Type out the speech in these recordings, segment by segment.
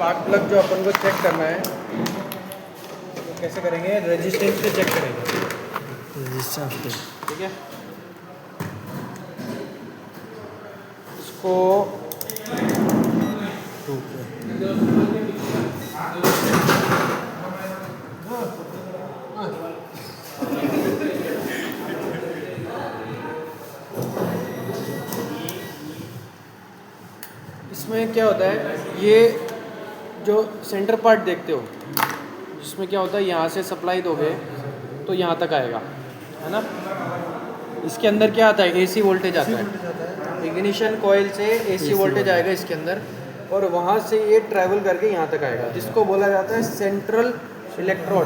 Spark plug जो अपन को check करना है तो कैसे करेंगे, रेजिस्टेंस पे चेक करेंगे, रेजिस्टेंस पे। ठीक है। इसको इसमें क्या होता है, ये जो सेंटर पार्ट देखते हो इसमें क्या होता है, यहाँ से सप्लाई दोगे तो यहाँ तक आएगा, है ना। इसके अंदर क्या आता है, एसी वोल्टेज आता है, इग्निशन कॉइल से एसी वोल्टेज आएगा इसके अंदर, और वहाँ से ये ट्रैवल करके यहाँ तक आएगा, जिसको बोला जाता है सेंट्रल इलेक्ट्रोड,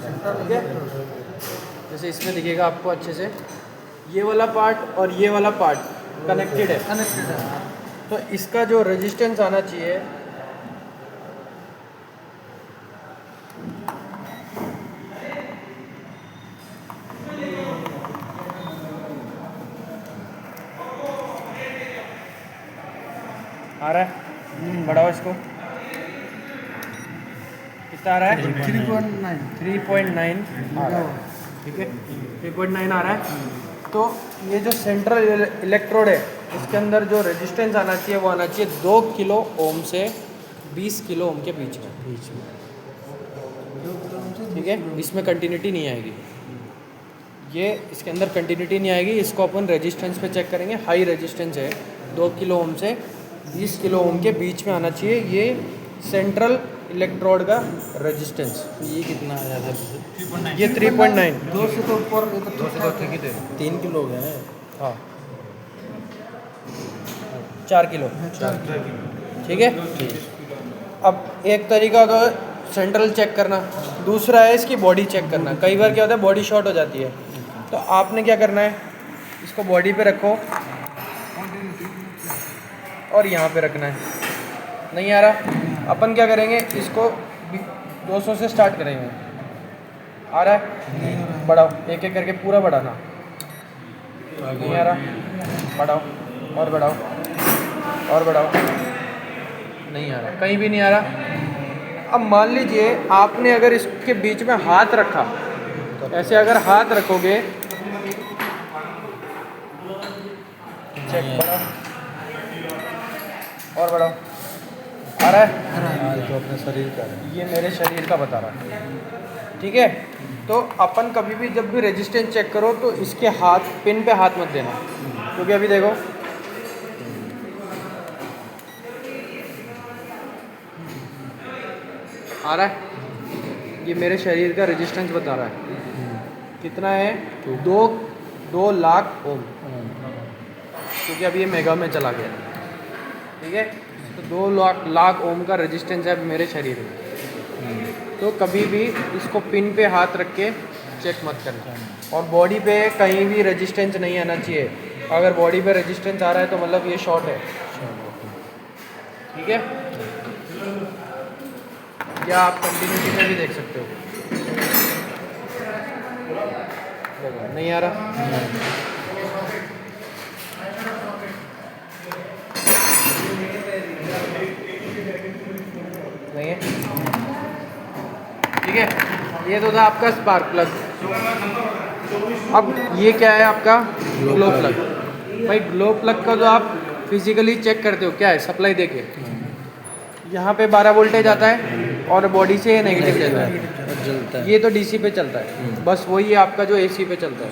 ठीक है। जैसे इसमें दिखेगा आपको अच्छे से, ये वाला पार्ट और ये वाला पार्ट कनेक्टेड है, तो इसका जो रेजिस्टेंस आना चाहिए आ रहा है, बढ़ाओ इसको, कितना आ रहा है, 3.9 आ रहा है, ठीक है, 3.9 आ रहा है। तो ये जो सेंट्रल इलेक्ट्रोड है इसके अंदर जो रेजिस्टेंस आना चाहिए वो आना चाहिए 2 किलो ओम से 20 किलो ओम के बीच में, ठीक है। इसमें कंटिन्यूटी नहीं आएगी, ये इसके अंदर कंटिन्यूटी नहीं आएगी। इसको अपन रेजिस्टेंस पे चेक करेंगे, हाई रेजिस्टेंस है 2 किलो ओम से 20 किलो ओम के बीच में आना चाहिए ये सेंट्रल इलेक्ट्रोड का रेजिस्टेंस। ये कितना आया था? ये 3.9, 2 से तो ऊपर, 2 से तो ठीक ही थे, 3 किलो हो गए हैं। हाँ 4 किलो, ठीक है। अब एक तरीका तो सेंट्रल चेक करना, दूसरा है इसकी बॉडी चेक करना। कई बार क्या होता है, बॉडी शॉर्ट हो जाती है, तो आपने क्या करना है, इसको बॉडी पे रखो और यहाँ पे रखना है। नहीं आ रहा, अपन क्या करेंगे, इसको 200 से स्टार्ट करेंगे। आ रहा है, बढ़ाओ, एक एक करके पूरा बढ़ाना। नहीं आ रहा, बढ़ाओ और बढ़ाओ और बढ़ाओ, नहीं आ रहा, कहीं भी नहीं आ रहा। अब मान लीजिए आपने अगर इसके बीच में हाथ रखा, ऐसे अगर हाथ रखोगे, चेक, बढ़ाओ और बढ़ाओ, आ रहा है, तो अपने शरीर का है। ये मेरे शरीर का बता रहा है, ठीक है। तो अपन कभी भी जब भी रेजिस्टेंस चेक करो तो इसके हाथ, पिन पे हाथ मत देना, क्योंकि अभी देखो आ रहा है, ये मेरे शरीर का रेजिस्टेंस बता रहा है, कितना है, 2 लाख ओम, क्योंकि अभी ये मेगा में चला गया, ठीक है। तो 2 लाख ओम का रेजिस्टेंस है मेरे शरीर में। तो कभी भी इसको पिन पे हाथ रख के चेक मत करना, और बॉडी पे कहीं भी रेजिस्टेंस नहीं आना चाहिए। अगर बॉडी पे रेजिस्टेंस आ रहा है तो मतलब ये शॉर्ट है, ठीक है। या आप कंटिन्यूटी में भी देख सकते हो, नहीं आ रहा, नहीं है, ठीक है। ये तो था आपका स्पार्क प्लग। अब ये क्या है आपका ग्लो प्लग। भाई ग्लो प्लग का जो आप फिजिकली चेक करते हो क्या है, सप्लाई देके यहाँ पे 12 वोल्टेज आता है और बॉडी से नेगेटिव जाता है, जलता है। ये तो डीसी पे चलता है, बस वही आपका जो एसी पे चलता है।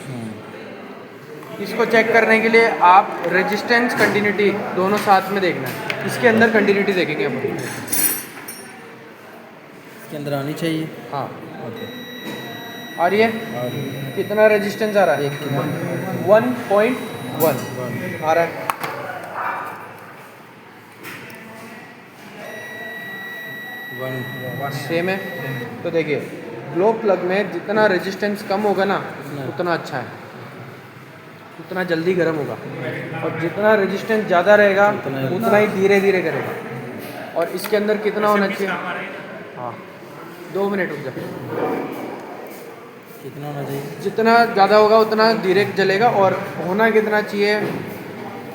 इसको चेक करने के लिए आप रेजिस्टेंस कंटिन्यूटी दोनों साथ में देखना है। इसके अंदर कंटिन्यूटी देखेंगे अपन, इसके अंदर आनी चाहिए। हाँ ओके, और ये और कितना रेजिस्टेंस आ रहा है, 1.1 आ रहा है। सेम है। तो देखिए ग्लो प्लग में जितना रेजिस्टेंस कम होगा ना उतना अच्छा है, उतना जल्दी गर्म होगा, और जितना रेजिस्टेंस ज़्यादा रहेगा उतना ही धीरे धीरे करेगा। और इसके अंदर कितना होना चाहिए, हाँ 2 मिनट रुक जाए, कितना होना चाहिए? जितना ज़्यादा होगा उतना धीरे जलेगा, और होना कितना चाहिए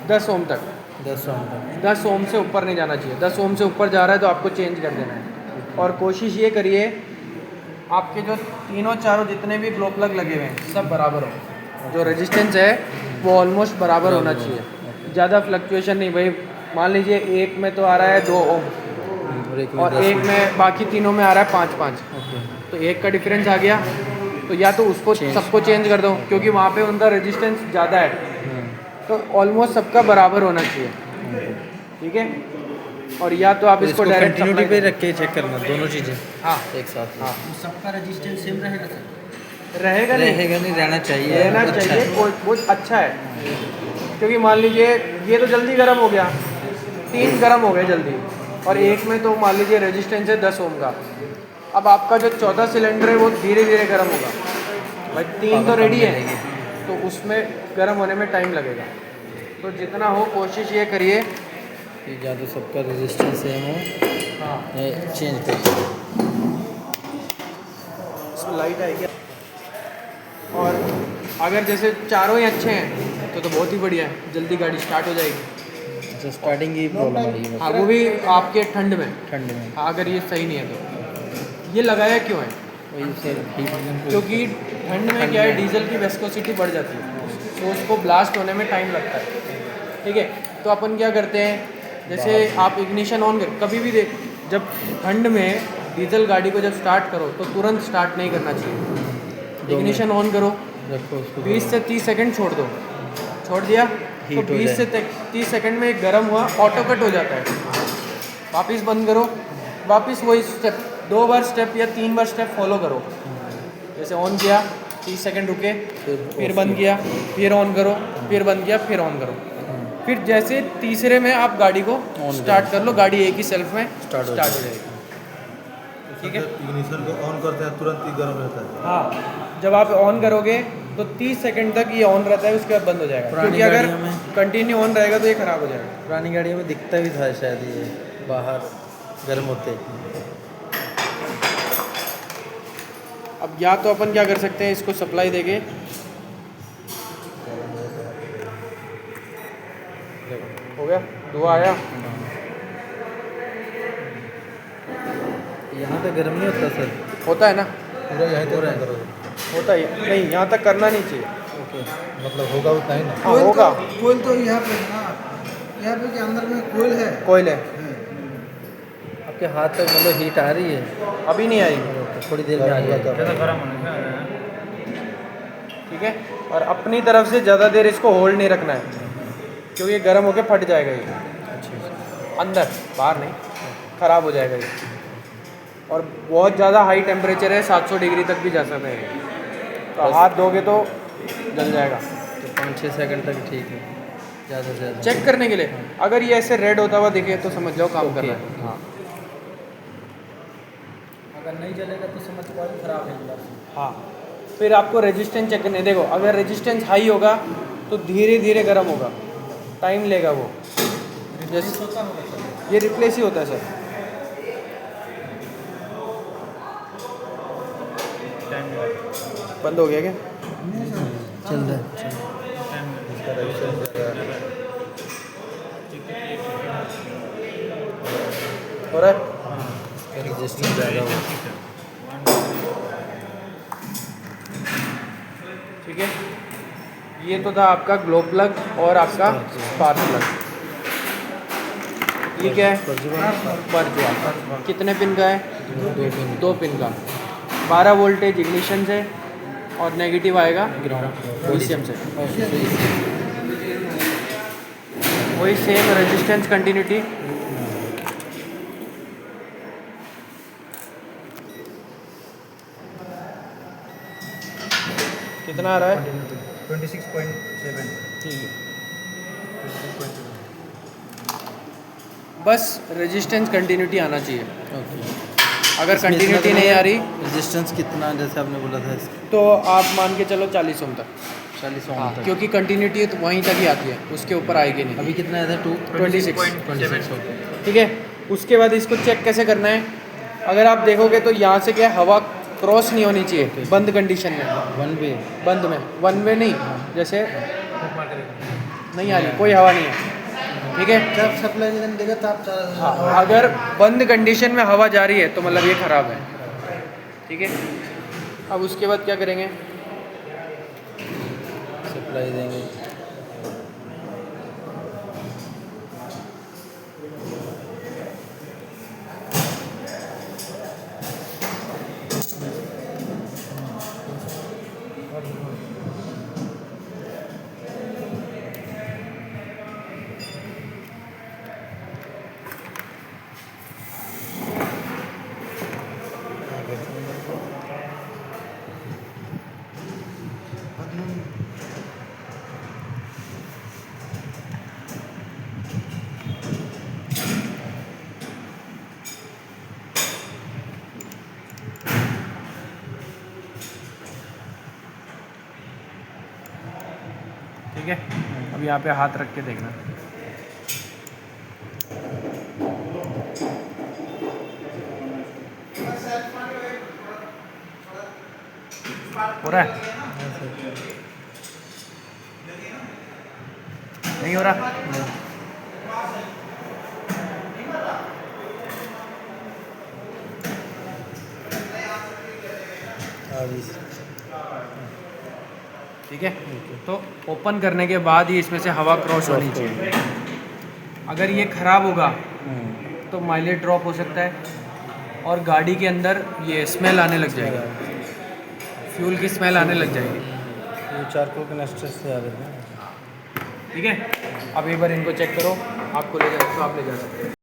10 ओम तक, 10 ओम तक। 10 ओम से ऊपर नहीं जाना चाहिए। 10 ओम से ऊपर जा रहा है तो आपको चेंज कर देना है। और कोशिश ये करिए आपके जो तीनों चारों जितने भी ग्लो प्लग लगे हुए हैं सब बराबर हो। जो रेजिस्टेंस है वो ऑलमोस्ट बराबर होना चाहिए, ज़्यादा फ्लक्चुएशन नहीं। भाई मान लीजिए एक में तो आ रहा है 2 ओम और एक में बाकी तीनों में आ रहा है 5-5, तो एक का डिफरेंस आ गया तो या तो उसको सबको चेंज कर दो क्योंकि वहाँ पे उनका रेजिस्टेंस ज़्यादा है, तो ऑलमोस्ट सबका बराबर होना चाहिए, ठीक है। और या तो आप इसको डायरेक्ट कंटिन्यूटी पे रख के चेक करना दोनों चीज़ें हाँ एक साथ। हाँ सबका रजिस्टेंस सेम रहेगा सर? रहेगा नहीं रहना चाहिए, रहना अच्छा चाहिए, है। बहुत अच्छा है। क्योंकि मान लीजिए ये तो जल्दी गर्म हो गया, 3 गर्म हो गए जल्दी, और एक में तो मान लीजिए रेजिस्टेंस है 10 ओम का। अब आपका जो चौथा सिलेंडर है वो धीरे धीरे गर्म होगा। भाई 3 तो रेडी है तो उसमें गर्म होने में टाइम लगेगा। तो जितना हो कोशिश ये करिए कि ज़्यादा सबका रेजिस्टेंस सेम हो। हाँ चेंज कर इसमें लाइट आएगी। और अगर जैसे चारों ही अच्छे हैं तो बहुत ही बढ़िया है, जल्दी गाड़ी स्टार्ट हो जाएगी। अच्छा, स्टार्टिंग की प्रॉब्लम आ रही है हाँ वो भी आपके ठंड में। ठंड में। हाँ, अगर ये सही नहीं है तो ये लगाया क्यों है? वही सर क्योंकि ठंड में क्या है डीजल की वेस्कोसिटी बढ़ जाती है तो उसको ब्लास्ट होने में टाइम लगता है, ठीक है। तो अपन क्या करते हैं, जैसे आप इग्निशन ऑन कर कभी भी जब ठंड में डीजल गाड़ी को जब स्टार्ट करो तो तुरंत स्टार्ट नहीं करना चाहिए। इग्निशन ऑन करो, रखो उसको 20 से 30 सेकंड छोड़ दो, छोड़ दिया तो Heat हो 20 से 30 सेकंड में एक गर्म हुआ ऑटो कट हो जाता है। वापस बंद करो, वापस वही स्टेप 2 बार स्टेप या 3 बार स्टेप फॉलो करो। जैसे ऑन किया 30 सेकंड रुके, फिर बंद किया, फिर ऑन करो, फिर बंद किया, फिर ऑन करो। फिर जैसे तीसरे में आप गाड़ी को स्टार्ट कर लो, गाड़ी एक ही सेल्फ में स्टार्ट हो जाएगी, ठीक है। इग्निशन को ऑन करते हैं तुरंत ही गर्म रहता है। हाँ, जब आप ऑन करोगे तो 30 सेकंड तक ये ऑन रहता है, उसके बाद बंद हो जाएगा। पुरानी क्योंकि अगर गाड़ियों में कंटिन्यू ऑन रहेगा तो ये ख़राब हो जाएगा। पुरानी गाड़ियों में दिखता भी था शायद ये बाहर गर्म होते। अब या तो अपन क्या कर सकते हैं, इसको सप्लाई देके हो गया, धुआं आया। यहाँ पे गर्म नहीं होता सर? होता है ना, पूरा यहीं तक बंद करो। होता है नहीं, यहाँ तक करना नहीं चाहिए। ओके। मतलब होगा उतना ही ना। हाँ होगा, कोयल तो यहाँ पे ना, यहाँ पे के अंदर में कोयल है। कोयल है, आपके हाथ तक मतलब हीट आ रही है? अभी नहीं आई, थोड़ी देर में आ जाएगा। ठीक है। और अपनी तरफ से ज़्यादा देर इसको होल्ड नहीं रखना है क्योंकि ये गर्म होकर फट जाएगा ये अंदर, बाहर नहीं, ख़राब हो जाएगा ये। और बहुत ज़्यादा हाई टेम्परेचर है, 700 डिग्री तक भी जा सकते हैं, तो हाथ धोगे तो जल जाएगा। तो 5-6 सेकंड तक ठीक है, ज़्यादा से ज़्यादा चेक करने के लिए अगर ये ऐसे रेड होता हुआ दिखे तो समझ जाओ काम कर रहा है। हाँ अगर नहीं जलेगा तो समझ कोयल खराब है अंदर। हाँ, फिर आपको रेजिस्टेंस चेक करने, देखो अगर रेजिस्टेंस हाई होगा तो धीरे धीरे गर्म होगा, टाइम लेगा वो। जैसे होता होगा सर। ये रिप्लेस ही होता है सर। बंद हो गया क्या? चल रहा है। इसका रेजिस्टेंस ज़्यादा है। हो रहा है? रेजिस्टेंस ज़्यादा हो। ठीक है। ये तो था आपका ग्लो प्लग और आपका स्पार्क प्लग। ये क्या है? स्पर्जुआ। कितने पिन का है? 2 पिन का। 12 वोल्टेज इग्निशन से और नेगेटिव आएगा VCM से। वही सेम रेजिस्टेंस कंटिन्यूटी। कितना आ रहा है? 26.7। ठीक है। बस रेजिस्टेंस कंटिन्यूटी आना चाहिए। ओके। अगर कंटिन्यूटी नहीं आ रही रेजिस्टेंस कितना, जैसे आपने बोला था इसका? तो आप मान के चलो 40 ओम तक। 40 ओम हाँ, तक। क्योंकि कंटिन्यूटी तो वहीं तक ही आती है, उसके ऊपर आएगी नहीं। अभी कितना है? 26 ओके। ठीक है। उसके बाद इसको चेक कैसे करना है, अगर आप देखोगे तो यहाँ से क्या हवा क्रॉस नहीं होनी चाहिए बंद कंडीशन में। 1 वे? बंद में 1 वे नहीं, जैसे नहीं आ रही, कोई हवा नहीं है, ठीक है। जब सप्लाई नहीं देगा तब हाँ, अगर बंद कंडीशन में हवा जा रही है तो मतलब ये ख़राब है, ठीक है। अब उसके बाद क्या करेंगे? सप्लाई देंगे। ठीक है। अब यहाँ पे हाथ रख के देखना। हो रहा है? नहीं हो रहा? अभी ठीक है। तो ओपन करने के बाद ही इसमें से हवा क्रॉस होनी चाहिए। अगर ये ख़राब होगा तो माइलेज ड्रॉप हो सकता है और गाड़ी के अंदर ये स्मेल आने लग जाएगी, फ्यूल की स्मेल आने लग जाएगी। ये चारकोल कनेक्टर से आ रहे हैं। ठीक है। अब एक बार इनको चेक करो, आपको ले जाए तो आप ले जा सकते हैं।